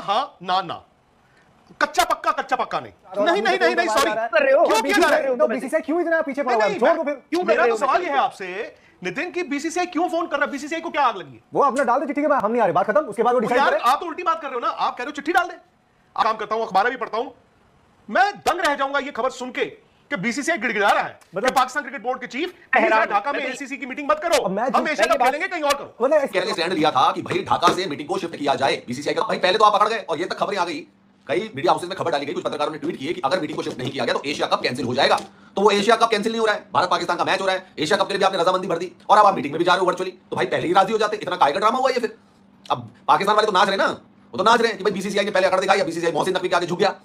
हाँ ना ना, कच्चा पक्का नहीं। नहीं नहीं नहीं नहीं सॉरी, क्यों किया जा रहा है? बीसीसीआई क्यों इतना पीछे पड़ा हुआ है? छोड़ दो फिर। क्यों? मेरा तो सवाल ये है आपसे नितिन की बीसीसीआई क्यों फोन कर रहा है? बीसीसीआई को क्या आग लगी है? वो अपना डाल दे चिट्ठी के बाद, हम नहीं आ रहे, बात खत्म। उसके बाद वो डिसाइड करे। आप तो उल्टी बात कर रहे हो ना, आप कह रहे हो चिट्ठी डाल दे। काम करता हूं, अखबारें भी पढ़ता हूं, मैं दंग रह जाऊंगा ये खबर सुन के कि बीसीसीआई गिड़गिड़ा रहा है कि पाकिस्तान क्रिकेट बोर्ड के चीफ ढाका में एसीसी की मीटिंग मत करो, हम एशिया कप खेलेंगे कहीं और करो। पहले स्टैंड लिया था कि भाई ढाका से मीटिंग को शिफ्ट किया जाए बीसीसीआई का। भाई पहले तो आप पकड़ गए और ये तक खबरें आ गई, कई मीडिया हाउसेस में खबर डाली गई, कुछ पत्रकारों ने ट्वीट किए कि अगर मीटिंग को शिफ्ट नहीं किया गया तो एशिया कप कैंसिल हो जाएगा। तो वो एशिया कप कैंसिल नहीं हो रहा है, भारत पाकिस्तान का मैच हो रहा है, एशिया कप के लिए भी आपने रजामंदी भर दी और अब आप मीटिंग में भी जा रहे हो वर्चुअली। तो भाई पहले ही राजी हो जाते, इतना काय का ड्रामा हुआ ये। फिर अब पाकिस्तान वाले तो नाच रहे ना, वो तो नाच रहे हैं कि भाई बीसीसीआई ने पहले अकड़ दिखाई, बीसीसीआई मोहसिन नकवी के आगे झुक गया।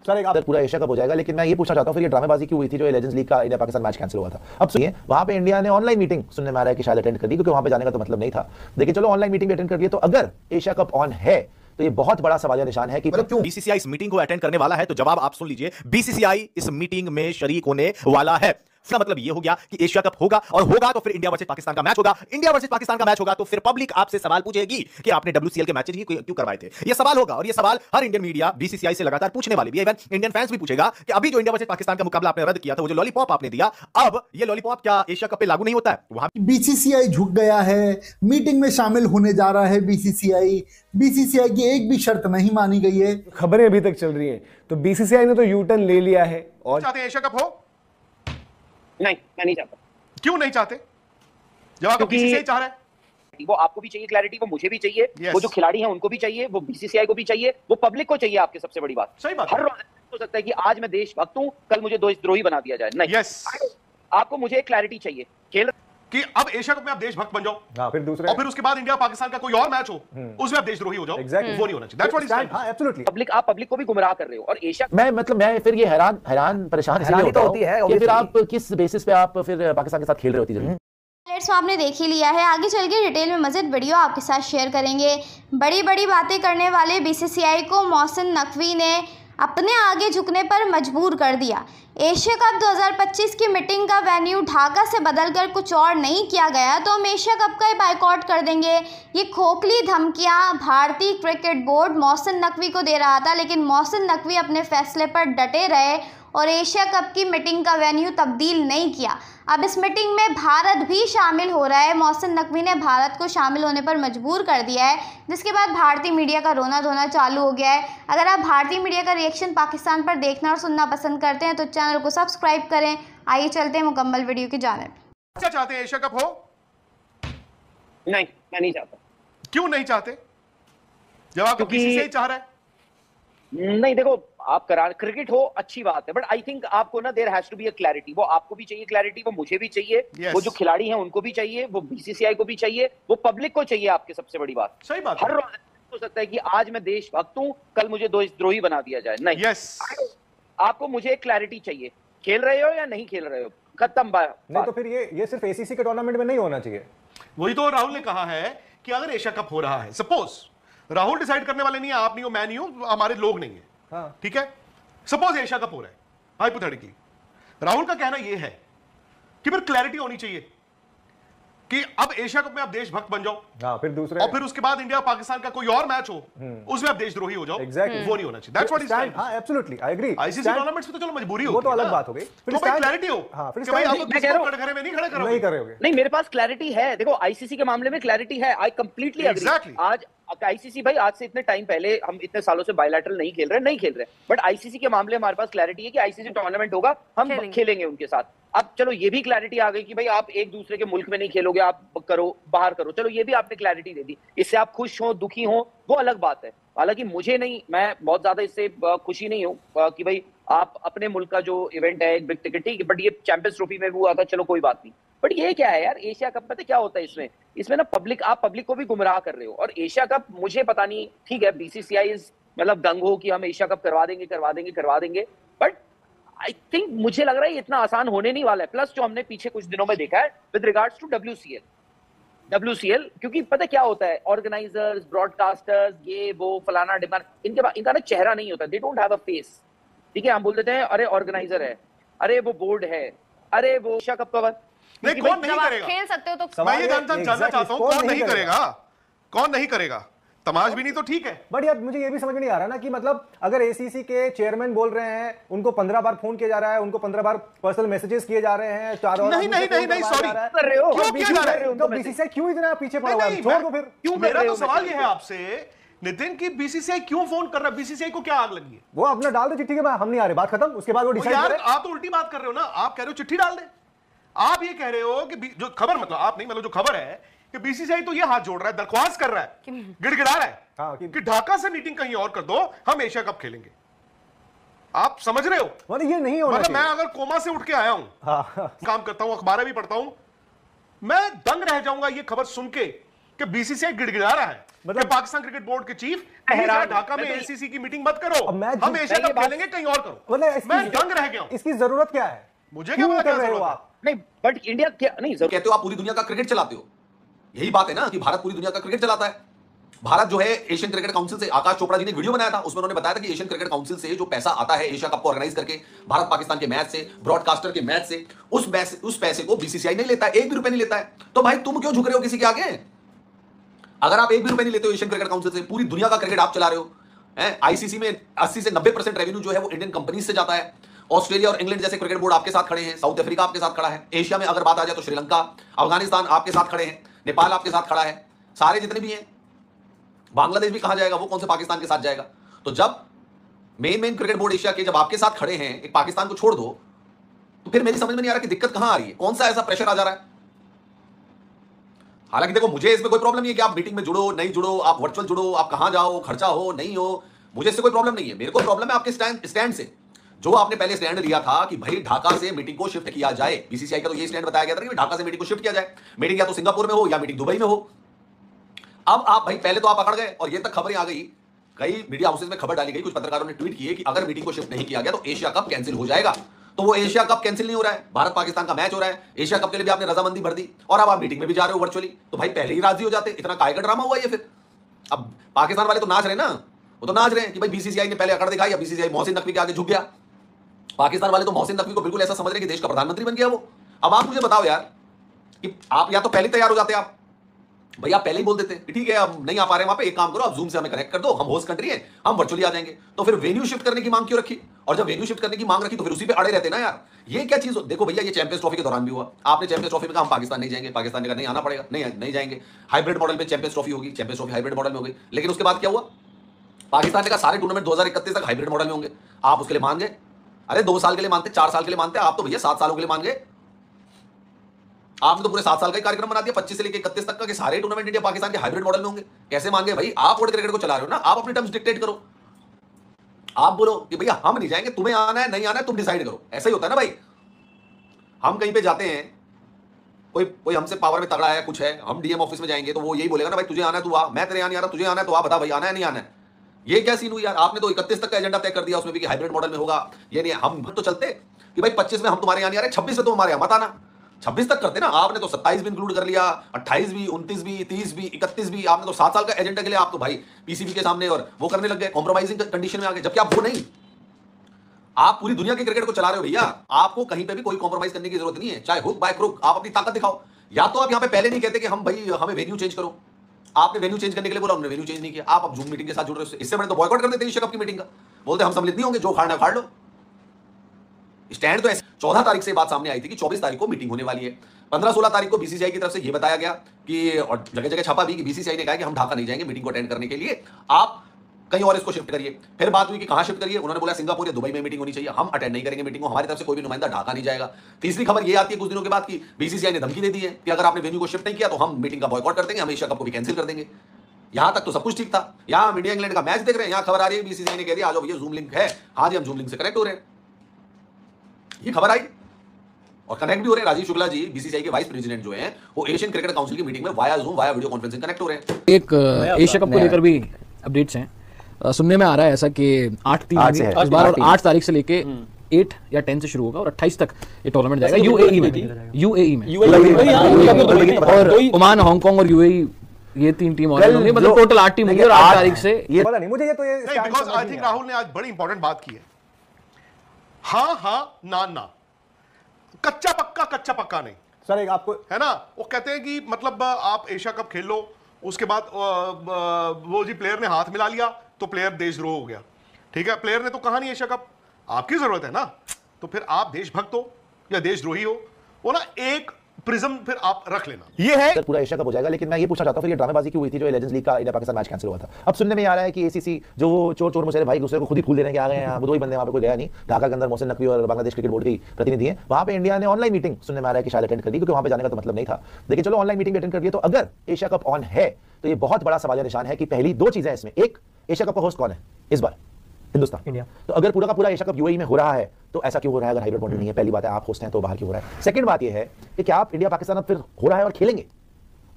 सर पूरा एशिया कप हो जाएगा, लेकिन मैं ये पूछना चाहता हूँ फिर ये ड्रामेबाजी क्यों हुई थी जो लेजेंड्स लीग का इंडिया पाकिस्तान मैच कैंसिल हुआ था? अब सुनिए, वहां पे इंडिया ने ऑनलाइन मीटिंग सुनने में आ रहा है कि शायद अटेंड कर दी, क्योंकि वहां पे जाने का तो मतलब नहीं था। लेकिन चलो ऑनलाइन मीटिंग भी अटेंड कर लिया, तो अगर एशिया कप ऑन है तो ये बहुत बड़ा सवालिया निशान है कि मतलब क्यों बीसीसीआई इस मीटिंग को अटेंड करने वाला है। तो जवाब आप सुन लीजिए, बीसीसीआई इस मीटिंग में शरीक होने वाला है। इसका मतलब ये हो गया कि एशिया कप होगा, और होगा तो फिर इंडिया वर्सेस पाकिस्तान का मैच होगा। इंडिया वर्सेस पाकिस्तान का मैच होगा तो फिर पब्लिक आपसे सवाल पूछेगी कि आपने डब्ल्यूसीएल के मैचेस ही क्यों करवाए थे। ये सवाल होगा, और ये सवाल हर इंडियन मीडिया बीसीसीआई से लगातार पूछने वाली भी है। इवन इंडियन फैंस भी पूछेगा कि अभी जो इंडिया वर्सेस पाकिस्तान का मुकाबला आपने रद्द किया था, वो जो लॉलीपॉप आपने दिया, अब ये लॉलीपॉप क्या एशिया कप पे लागू नहीं होता है? वहां बीसीसीआई झुक गया है, मीटिंग में शामिल होने जा रहा है बीसीसीआई की एक भी शर्त नहीं मानी गई है। खबरें अभी तक चल रही हैं, तो बीसीसीआई ने तो यू टर्न ले लिया है। और चाहते हैं एशिया कप हो? नहीं, मैं नहीं चाहता। क्यों नहीं चाहते? जवाब बीसीसीआई चाह रहा है। वो आपको भी चाहिए क्लैरिटी, वो मुझे भी चाहिए, वो जो खिलाड़ी हैं उनको भी चाहिए, वो बीसीसीआई को भी चाहिए, वो पब्लिक को चाहिए। आपके सबसे बड़ी बात, सही बात, हर रोज हो सकता है कि आज मैं देशभक्त हूं, कल मुझे देशद्रोही बना दिया जाए। नहीं, आपको मुझे क्लैरिटी चाहिए खेल कि अब एशिया कप में आप देशभक्त बन जाओ, हाँ, फिर दूसरे, और फिर उसके बाद इंडिया पाकिस्तान का कोई और मैच हो उसमें आप देशद्रोही हो जाओ। Exactly. वो नहीं होना चाहिए। That's what he's saying. हाँ, absolutely. आप पब्लिक को भी गुमराह कर रहे हो। और एशिया मैं फिर ये हैरान परेशान इसलिए होती है कि फिर आप किस बेसिस पे आप फिर पाकिस्तान के साथ खेल रहे होती है। आपने देख ही लिया है, आगे चल के डिटेल में मज़ीद वीडियो आपके साथ शेयर करेंगे। बड़ी बड़ी बातें करने वाले बीसीसीआई को मोहसिन नकवी ने अपने आगे झुकने पर मजबूर कर दिया। एशिया कप 2025 की मीटिंग का वेन्यू ढाका से बदलकर कुछ और नहीं किया गया तो हम एशिया कप का ही बायकॉट कर देंगे। ये खोखली धमकियां भारतीय क्रिकेट बोर्ड मोहसिन नकवी को दे रहा था, लेकिन मोहसिन नकवी अपने फैसले पर डटे रहे और एशिया कप की मीटिंग का वेन्यू तब्दील नहीं किया। अब इस मीटिंग में भारत भी शामिल हो रहा है। मोहसिन नकवी ने भारत को शामिल होने पर मजबूर कर दिया है, जिसके बाद भारतीय मीडिया का रोना धोना चालू हो गया है। अगर आप भारतीय मीडिया का रिएक्शन पाकिस्तान पर देखना और सुनना पसंद करते हैं तो चैनल को सब्सक्राइब करें। आइए चलते हैं मुकम्मल वीडियो की जानिब। क्या चाहते हैं एशिया कप हो? नहीं, मैं नहीं चाहता। क्यों नहीं चाहते? जवाब बीसीसीआई चाह रहा है। नहीं, देखो, आप करा क्रिकेट हो अच्छी बात है, बट आई थिंक आपको ना there has to be a clarity. वो आपको भी चाहिए क्लैरिटी, वो मुझे भी चाहिए, वो जो खिलाड़ी हैं उनको भी चाहिए, वो बीसीसीआई को भी चाहिए, वो पब्लिक को चाहिए। आपके सबसे बड़ी बात, सही बात, हर रोज हो सकता है कि आज मैं देशभक्त हूं, कल मुझे देशद्रोही बना दिया जाए। नहीं, आपको मुझे क्लैरिटी चाहिए। खेल रहे हो या नहीं खेल रहे हो, खत्म बात। नहीं तो फिर ये सिर्फ एसीसी के टूर्नामेंट में नहीं होना चाहिए। वही तो राहुल ने कहा है कि अगर एशिया कप हो रहा है, सपोज राहुल डिसाइड करने वाले नहीं है, आप नहीं हो, मैं नहीं हूं, हमारे लोग नहीं है, ठीक है, सपोज एशिया कप हो रहा है हाइपोथेटिकली, राहुल का कहना यह है कि फिर क्लैरिटी होनी चाहिए कि अब एशिया कप में आप देशभक्त बन जाओ, फिर दूसरे, और फिर उसके बाद इंडिया पाकिस्तान का कोई और मैच हो उसमें आप देशद्रोही हो जाओ। वो नहीं होना चाहिए। That's what he's saying. हाँ, absolutely, I agree. ICC tournaments में तो चलो मजबूरी हो, वो तो अलग बात हो गई। तो भाई क्लैरिटी हो कि भाई आप कटघरे में नहीं खड़े करोगे, नहीं करोगे। नहीं, मेरे पास क्लैरिटी है। देखो, आईसीसी के मामले में क्लैरिटी है। I completely agree. आज आईसीसी भाई, आज से इतने टाइम पहले, हम इतने सालों से बायलैटरल नहीं खेल रहे, बट आईसीसी के मामले में हमारे पास क्लैरिटी है कि आईसीसी टूर्नामेंट होगा, हम खेलेंगे उनके साथ। अब चलो ये भी क्लैरिटी आ गई कि भाई आप एक दूसरे के मुल्क में नहीं खेलोगे, आप करो, बाहर करो, चलो ये भी आपने क्लैरिटी दे दी। इससे आप खुश हो, दुखी हो, वो अलग बात है। हालांकि मुझे नहीं, मैं बहुत ज्यादा इससे खुशी नहीं हूँ कि भाई आप अपने मुल्क का जो इवेंट है एक बिग टिकट, ठीक है, बट ये चैंपियंस ट्रॉफी में भी हुआ था, चलो कोई बात नहीं। बट ये क्या है यार, एशिया कप में क्या होता है इसमें ना आप पब्लिक को भी गुमराह कर रहे हो। और एशिया कप मुझे पता नहीं, ठीक है, बीसीसीआई मतलब दंग हो कि हम एशिया कप करवा देंगे, बट आई थिंक मुझे लग रहा है इतना आसान होने नहीं वाला है। प्लस जो हमने पीछे कुछ दिनों में देखा है विद रिगार्ड्स टू डब्ल्यूसीएल, क्योंकि पता क्या होता है, ऑर्गेनाइजर्स, ब्रॉडकास्टर्स, ये वो फलाना डिमांड, इनका ना चेहरा नहीं होता, they don't have a face, ठीक है। हम बोल देते हैं अरे ऑर्गेनाइजर है, अरे वो बोर्ड है, अरे वो एशिया कप कवर नहीं, कौन नहीं करेगा? खेल सकते हो तो मैं ये जानना चाहता हूं, कौन नहीं करेगा? तमाशबीनी तो ठीक है, बट यार मुझे ये भी समझ में नहीं आ रहा ना कि मतलब अगर एसीसी के चेयरमैन बोल रहे हैं, उनको 15 बार फोन किया जा रहा है, उनको 15 बार पर्सनल मैसेजेस किए जा रहे हैं, 4 और नहीं सॉरी कर रहे हो, क्यों किया जा रहा है? तो बीसीसीआई क्यों इतना पीछे पड़ा हुआ है? छोड़ दो फिर। क्यों? मेरा तो सवाल ये है आपसे नितिन की बीसीसीआई क्यों फोन कर रहा है? बीसीसीआई को क्या आग लगी है? वो अपना डाल दे चिट्ठी के बाद, हम नहीं आ रहे, बात खत्म, उसके बाद वो डिसाइड यार करे। आप तो उल्टी बात कर रहे हो ना, आप कह रहे हो चिट्ठी डाल दे, आप ये कह रहे हो कि जो खबर मतलब आप नहीं मतलब जो खबर है कि बीसीसीआई तो ये हाथ जोड़ रहा है, दरख्वास्त कर रहा है, गिड़गिड़ा रहा है कि ढाका से मीटिंग कहीं और कर दो, हम एशिया कप खेलेंगे। आप समझ रहे हो? मतलब ये नहीं होना मतलब मैं अगर कोमा से उठ के आया हूं, काम करता हूं, अखबारें भी पढ़ता हूं, मैं दंग रह जाऊंगा ये खबर सुन के कि बीसीसीआई गिड़गिड़ा रहा है, मतलब पाकिस्तान क्रिकेट बोर्ड के चीफ ढाका में एसीसी की मीटिंग मत करो, हम एशिया कप खेलेंगे कहीं और करो। मैं दंग रह गया हूं। इसकी जरूरत क्या है? मुझे क्या पता रहे हो आप? नहीं बट इंडिया क्या नहीं कहते हो आप पूरी दुनिया का क्रिकेट चलाते हो, यही बात है ना कि भारत पूरी दुनिया का क्रिकेट चलाता है। भारत जो है एशियन क्रिकेट काउंसिल से, आकाश चोपड़ा जी ने वीडियो बनाया था, उसमें उन्होंने बताया था कि एशियन क्रिकेट काउंसिल से जो पैसा आता है एशिया कप को ऑर्गेनाइज करके, भारत पाकिस्तान के मैच से, ब्रॉडकास्टर के मैच से, उस पैसे को बीसीसीआई नहीं लेता है, 1 भी रुपए नहीं लेता है। तो भाई तुम क्यों झुक रहे हो किसी के आगे? अगर आप 1 भी रुपए नहीं लेते हो एशियन क्रिकेट काउंसिल से, पूरी दुनिया का क्रिकेट आप चला रहे हो, आईसीसी में 80 से 90% रेवेन्यू जो है वो इंडियन कंपनी से जाता है। ऑस्ट्रेलिया और इंग्लैंड जैसे क्रिकेट बोर्ड आपके साथ खड़े हैं, साउथ अफ्रीका आपके साथ खड़ा है, एशिया में अगर बात आ जाए तो श्रीलंका, अफगानिस्तान आपके साथ खड़े हैं, नेपाल आपके साथ खड़ा है, सारे जितने भी हैं, बांग्लादेश भी कहा जाएगा, वो कौन से पाकिस्तान के साथ जाएगा? तो जब मेन क्रिकेट बोर्ड एशिया के जब आपके साथ खड़े हैं, एक पाकिस्तान को छोड़ दो, तो फिर मेरी समझ में नहीं आ रहा कि दिक्कत कहां आ रही है, कौन सा ऐसा प्रेशर आ जा रहा है? हालांकि देखो मुझे इसमें कोई प्रॉब्लम नहीं है कि आप मीटिंग में जुड़ो नहीं जुड़ो, आप वर्चुअल जुड़ो, आप कहां जाओ, खर्चा हो नहीं हो, मुझे इससे कोई प्रॉब्लम नहीं है। मेरे को प्रॉब्लम है आपके स्टैंड से, जो आपने पहले स्टैंड लिया था कि भाई ढाका से मीटिंग को शिफ्ट किया जाए। बीसीसीआई का तो ये स्टैंड बताया गया था कि ढाका से मीटिंग को शिफ्ट किया जाए, मीटिंग या तो सिंगापुर में हो या मीटिंग दुबई में हो। अब आप भाई पहले तो आप पकड़ गए और ये तक खबरें आ गई, कई मीडिया हाउसेस में खबर डाली गई, कुछ पत्रकारों ने ट्वीट किए कि अगर मीटिंग को शिफ्ट नहीं किया गया तो एशिया कप कैंसिल हो जाएगा। तो वो एशिया कप कैंसिल नहीं हो रहा है, भारत पाकिस्तान का मैच हो रहा है, एशिया कप के लिए भी आपने रजामंदी भर दी और अब आप मीटिंग में भी जा रहे हो वर्चुअली, तो भाई पहले ही राजी हो जाते, इतना काय का ड्रामा हुआ ये फिर। अब पाकिस्तान वाले तो नाच रहे ना, वो तो नाच रहे हैं कि भाई बीसीसीआई ने पहले अकड़ दिखाई, या बीसीसीआई मोहसिन नकवी के आगे झुक गया। पाकिस्तान वाले तो मोहसिन नकवी को बिल्कुल ऐसा समझ रहे कि देश का प्रधानमंत्री बन गया वो। अब आप मुझे बताओ यार कि आप या तो पहले तैयार हो जाते, आप भाई आप पहले ही बोल देते कि ठीक है अब नहीं आ पा रहे वहां पे, एक काम करो आप जूम से हमें कनेक्ट कर दो, हम होस्ट कंट्री हैं, हम वर्चुअली आ जाएंगे। तो फिर वेन्यू शिफ्ट करने की मांग क्यों रखी? और जब वेन्यू शिफ्ट करने की मांग रखी तो फिर उसी पे अड़े रहते ना यार। ये क्या चीज? देखो भैया ये चैंपियंस ट्रॉफी के दौरान भी हुआ, आपने चैंपियंस ट्रॉफी में कहा हम पाकिस्तान नहीं जाएंगे, पाकिस्तान ने कहा नहीं आना पड़ेगा, नहीं जाएंगे। हाइब्रिड मॉडल में चैंपियंस ट्रॉफी होगी, चैंपियंस ट्रॉफी हाइब्रिड मॉडल में हो गई, लेकिन उसके बाद क्या हुआ? पाकिस्तान ने कहा सारे टूर्नामेंट 2031 तक हाइब्रिड मॉडल में होंगे। आप उसके लिए मान गए? अरे 2 साल के लिए मानते, 4 साल के लिए मानते, आप तो भैया 7 सालों के लिए मान गए। आपने तो पूरे 7 साल का कार्यक्रम बना दिया 25 से लेकर 31 तक का कि सारे टूर्नामेंट इंडिया पाकिस्तान के हाइब्रिड मॉडल में होंगे। कैसे मान गए भाई? आप वर्ल्ड क्रिकेट को चला रहे हो ना, आप अपने टर्म्स डिक्टेट करो, आप बोलो कि भैया हम नहीं जाएंगे, तुम्हें आना है नहीं आना है तुम डिसाइड करो। ऐसा ही होता है ना भाई, हम कहीं पे जाते हैं, कोई हमसे पावर में तगड़ा है कुछ है, हम डीएम ऑफिस में जाएंगे तो वो यही बोलेगा ना भाई तुझे आना है तू आ, मैं तेरे यहाँ नहीं आ रहा, तुझे आना है तो आ, बता भाई आना है नहीं आना है। ये क्या सीन हुई यार? आपने तो 31 तक का एजेंडा तय कर दिया, उसमें भी कि हाइब्रिड मॉडल में होगा। ये नहीं, हम तो चलते कि भाई 25 में हम तुम्हारे यहाँ नहीं आ रहे, 26 में तुम हमारे यहाँ मत आना। 26 तक करते ना, आपने तो 27 भी इंक्लूड कर लिया, 28 भी, 29 भी, 30 भी, 31 भी। आपने तो 7 साल का एजेंडा के लिए आप तो भाई पीसीबी के सामने और वो करने लग गए, कॉम्प्रोमाइजिंग कंडीशन में आ गए, जबकि आप वो नहीं। आप पूरी दुनिया के क्रिकेट को चला रहे हो भैया, आपको कहीं पे भी कोई कॉम्प्रोमाइज करने की जरूरत नहीं है, चाहे हुक बाय क्रुक, आप अपनी ताकत दिखाओ। या तो आप यहाँ पे पहले नहीं कहते कि हम भाई हमें वेन्यू चेंज करो, आपने वेन्यू चेंज करने के लिए बोला, हमने वेन्यू चेंज नहीं किया, आप अब जूम मीटिंग के साथ जुड़ रहे हो। इससे बड़े तो बॉयकॉट कर देते एशिया कप की मीटिंग का, बोलते हम सम्मिलित नहीं होंगे, जो खाना खाड़ लो। स्टैंड तो ऐसे 14 तारीख से बात सामने आई थी कि 24 तारीख को मीटिंग होने वाली है। 15-16 तारीख को बीसीसीआई की तरफ से यह बताया गया कि, और जगह जगह छापा भी कि बीसीसीआई ने कहा कि हम ढाका नहीं जाएंगे मीटिंग को अटेंड करने के लिए, आप कहीं और इसको शिफ्ट करिए। फिर बात हुई कि कहां शिफ्ट करिए, उन्होंने बोला सिंगापुर या दुबई में मीटिंग होनी चाहिए, हम अटेंड नहीं करेंगे मीटिंग को, हमारी तरफ से कोई भी नुमाइंदा ढाका नहीं जाएगा। तीसरी खबर ये आती है कुछ दिनों के बाद कि बीसीसीआई ने धमकी दे दी है कि अगर आपने वेन्यू को शिफ्ट नहीं किया तो हम मीटिंग का बॉयकॉट कर देंगे, हम एशिया कप को भी कैंसिल कर देंगे। यहां तक तो सब कुछ ठीक था। यहां हम इंडिया इंग्लैंड का मैच देख रहे हैं, यहां खबर आ रही है बीसीसीआई ने कह दिया आ जाओ भैया जूम लिंक है, हाँ जी हम जूम लिंक से कनेक्ट हो रहे हैं। ये खबर आई और कनेक्ट भी हो रहे हैं। राजीव शुक्ला जी बीसीसीआई के वाइस प्रेसिडेंट जो हैं, वो एशियन क्रिकेट काउंसिल की मीटिंग में via zoom via video conferencing connect हो रहे हैं। एक एशिया कप को लेकर भी अपडेट्स हैं, सुनने में आ रहा है ऐसा कि 8 इस बार, और 8 तारीख से लेके 8 या 10 से शुरू होगा और 28 तक ये टूर्नामेंट जाएगा यूएई में। और ओमान, हांगकांग और यूएई, ये 3 टीम और होंगी, मतलब टोटल 8 टीम होंगी और 8 तारीख से। ये पता नहीं मुझे, ये तो ये बिकॉज़ आई थिंक राहुल ने आज बड़ी इंपॉर्टेंट बात की है। हाँ ना, कच्चा पक्का नहीं सर। एक आपको है ना, वो कहते हैं कि मतलब आप एशिया कप खेल लो, उसके बाद वो जी प्लेयर ने हाथ मिला लिया तो प्लेयर देशद्रोह हो गया। ठीक है, प्लेयर ने तो कहा नहीं एशिया कप, आपकी जरूरत है ना, तो फिर आप देशभक्त हो या देशद्रोही हो, वो ना एक प्रिज्म फिर आप रख लेना। ये है पूरा एशिया कप हो जाएगा, लेकिन मैं ये पूछना चाहता हूं फिर ये ड्रामेबाजी क्यों हुई थी जो लेजेंड्स लीग का इंडिया पाकिस्तान मैच कैंसिल हुआ था। अब सुनने में आ रहा है कि एसीसी जो वो चोर मुझे भाई दूसरे को खुद ही फूल देने के आ गए हैं, वो दो ही बंदे वहां पे कोई गया नहीं, ढाका के अंदर मोहसिन नकवी और बांग्लादेश क्रिकेट बोर्ड की प्रतिनिधि हैं, वहां पे इंडिया ने ऑनलाइन मीटिंग सुनने में आ रहा है कि शायद अटेंड कर दी, क्योंकि वहां पे जाने का तो मतलब नहीं था, लेकिन चलो ऑनलाइन मीटिंग अटेंड कर दिया। तो अगर एशिया कप ऑन है तो ये बहुत बड़ा सवाल निशान है कि पहली दो चीजें इसमें, एक एशिया कप का होस्ट कौन है इस बार, हिंदुस्तान, इंडिया। तो अगर पूरा का पूरा एशिया कप यूएई में हो रहा है तो ऐसा क्यों हो रहा है अगर हाइब्रिड मॉडल नहीं है? पहली बात है, आप होस्ट हैं तो बाहर क्यों हो रहा है? सेकंड बात यह है कि क्या आप इंडिया पाकिस्तान अब फिर हो रहा है और खेलेंगे?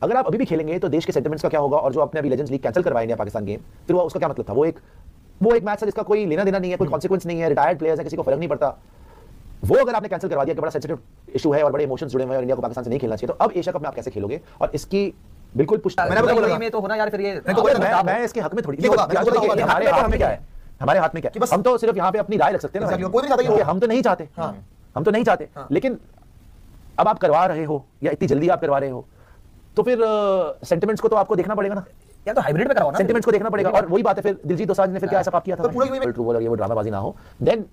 अगर आप अभी भी खेलेंगे तो देश के सेंटिमेंट्स का क्या होगा? और जो आपने अभी लेजेंड्स लीग कैंसिल करवाया इंडिया पाकिस्तान गेम, फिर वो उसका क्या मतलब था? वो एक मैच है जिसका कोई लेना देना नहीं है, कोई कॉन्सिक्वेंस नहीं है, रिटायर्ड प्लेयर्स है, किसी को फर्क नहीं पड़ता, वो अगर आपने कैंसिल करवा दिया कि बड़ा सेंसिटिव इशू है और बड़े इमोशंस जुड़े हुए हैं और इंडिया को पाकिस्तान से नहीं खेलना चाहिए, तो अब एशिया कप में आप कैसे खेलोगे? और इसकी बिल्कुल पुष्टि में तो होना यार, फिर ये मैं इसके हक में थोड़ी, हमारे हाथ में क्या है? हमारे हाथ में क्या? हम तो सिर्फ यहाँ पे अपनी राय रख सकते हैं ना, हम तो नहीं चाहते, हम तो नहीं चाहते, लेकिन अब आप करवा रहे हो या इतनी जल्दी आप करवा रहे हो तो फिर सेंटिमेंट्स को तो आपको देखना पड़ेगा ना, या तो हाइब्रिड में करवाओ ना, सेंटिमेंट्स को देखना पड़ेगा। और वही बात है, फिर दिलजीत दोसांझ ने फिर क्या ऐसा पाप किया था, ट्रू बॉल और ये वो ड्रामाबाजी ना हो, देन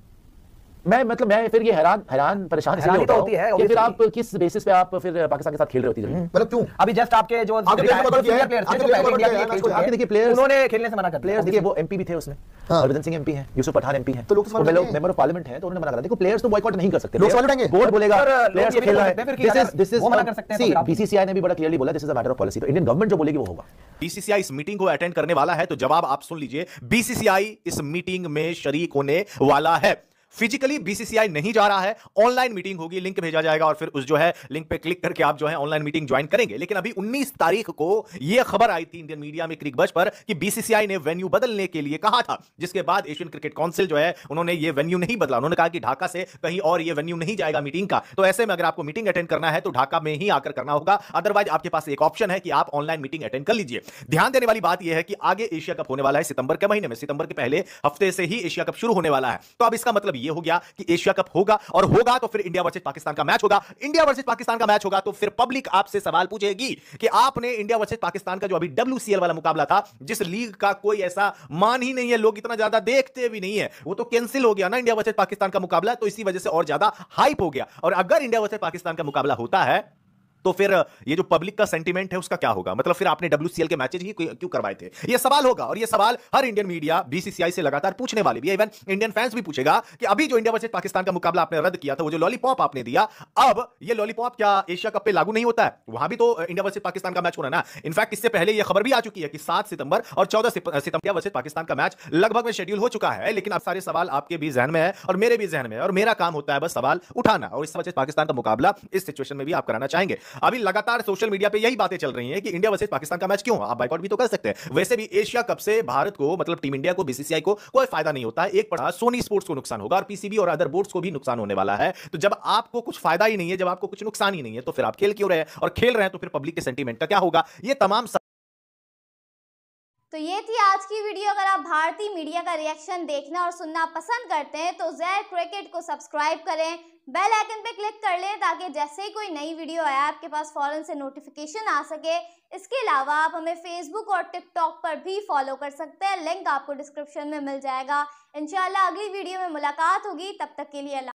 मैं फिर ये हैरान परेशान इसलिए होती है कि फिर आप किस बेसिस पे आप फिर पाकिस्तान के साथ खेल रहे होती है, मतलब क्यों? अभी जस्ट आपके जो देखिए प्लेयर्स उन्होंने खेलने से मना कर दिया, प्लेयर्स देखिए वो एमपी भी थे उसमें, हरभजन सिंह एमपी हैं, यूसुफ पठान एमपी हैं, तो लोग मेंबर ऑफ पार्लियामेंट हैं, तो उन्होंने मना कर दिया। देखो प्लेयर्स तो बॉयकॉट नहीं कर सकते, बोर्ड बोलेगा प्लेयर्स को खेलना है, दिस इज मना कर सकते हैं। बीसीसीआई ने भी बड़ा क्लियरली बोला this is a matter of policy, तो इंडियन गवर्नमेंट जो बोलेगी वो होगा। बीसीसीआई इस मीटिंग को अटेंड करने वाला है, तो जवाब आप सुन लीजिए, बीसीसीआई इस मीटिंग में शरीक होने वाला है। फिजिकली बीसीसीआई नहीं जा रहा है, ऑनलाइन मीटिंग होगी, लिंक भेजा जाएगा और फिर उस जो है लिंक पे क्लिक करके आप जो है ऑनलाइन मीटिंग ज्वाइन करेंगे। लेकिन अभी 19 तारीख को यह खबर आई थी इंडियन मीडिया में क्रिकबज़ पर कि बीसीसीआई ने वेन्यू बदलने के लिए कहा था, जिसके बाद एशियन क्रिकेट काउंसिल जो है उन्होंने ये वेन्यू नहीं बदला, उन्होंने कहा कि ढाका से कहीं और ये वेन्यू नहीं जाएगा मीटिंग का। तो ऐसे में अगर आपको मीटिंग अटेंड करना है तो ढाका में ही आकर करना होगा, अदरवाइज आपके पास एक ऑप्शन है कि आप ऑनलाइन मीटिंग अटेंड कर लीजिए। ध्यान देने वाली बात यह है कि आगे एशिया कप होने वाला है सितंबर के महीने में, सितंबर के पहले हफ्ते से ही एशिया कप शुरू होने वाला है। तो अब इसका मतलब यह हो गया कि एशिया कप होगा, और होगा तो फिर इंडिया वर्सेस पाकिस्तान का मैच होगा। इंडिया वर्सेस पाकिस्तान का मैच होगा तो फिर पब्लिक आपसे सवाल पूछेगी कि आपने इंडिया वर्सेस पाकिस्तान का जो अभी WCL वाला मुकाबला था, जिस लीग का कोई ऐसा मान ही नहीं है, लोग इतना ज्यादा देखते भी नहीं है, वो तो कैंसिल हो गया ना इंडिया वर्सेस पाकिस्तान का मुकाबला, तो इसी वजह से और ज्यादा हाइप हो गया। और अगर इंडिया वर्सेस पाकिस्तान का मुकाबला होता है तो फिर ये जो पब्लिक का सेंटीमेंट है उसका क्या होगा? मतलब फिर आपने WCL के मैचेस ही क्यों करवाए थे? ये सवाल होगा, और ये सवाल हर इंडियन मीडिया बीसीसीआई से लगातार पूछने वाली भी है। इवन इंडियन फैंस भी पूछेगा कि अभी जो इंडिया वर्सेस पाकिस्तान का मुकाबला आपने रद्द किया था, वो जो लॉलीपॉप आपने दिया, अब ये लॉलीपॉप क्या एशिया कप पे लागू नहीं होता है? वहां भी तो इंडिया वर्सेस पाकिस्तान का मैच होना ना। इनफैक्ट इससे पहले ये खबर भी आ चुकी है कि 7 सितंबर और 14 सितंबर वर्सेस पाकिस्तान का मैच लगभग में शेड्यूल हो चुका है। लेकिन अब सारे सवाल आपके भी जहन में है और मेरे भी जहन में है, और मेरा काम होता है बस सवाल उठाना, और इस वजह से पाकिस्तान का मुकाबला इस सिचुएशन में भी आप कराना चाहेंगे। अभी लगातार सोशल मीडिया पे यही बातें चल रही हैं कि इंडिया वर्सेस पाकिस्तान का मैच क्यों, आप बायकॉट भी तो कर सकते हैं। वैसे भी एशिया कप से भारत को, मतलब टीम इंडिया को, बीसीसीआई को कोई फायदा नहीं होता है। एक पड़ा सोनी स्पोर्ट्स को नुकसान होगा और पीसीबी और अदर बोर्ड्स को भी नुकसान होने वाला है। तो जब आपको कुछ फायदा ही नहीं है, जब आपको कुछ नुकसान ही नहीं है, तो फिर आप खेल क्यों रहे हैं? और खेल रहे हैं तो फिर पब्लिक के सेंटीमेंट का क्या होगा? ये तमाम तो ये थी आज की वीडियो। अगर आप भारतीय मीडिया का रिएक्शन देखना और सुनना पसंद करते हैं तो ज़ेड क्रिकेट को सब्सक्राइब करें, बेल आइकन पे क्लिक कर लें ताकि जैसे ही कोई नई वीडियो आए आपके पास फौरन से नोटिफिकेशन आ सके। इसके अलावा आप हमें फेसबुक और टिकटॉक पर भी फॉलो कर सकते हैं, लिंक आपको डिस्क्रिप्शन में मिल जाएगा। इंशाल्लाह अगली वीडियो में मुलाकात होगी, तब तक के लिए अल्लाह।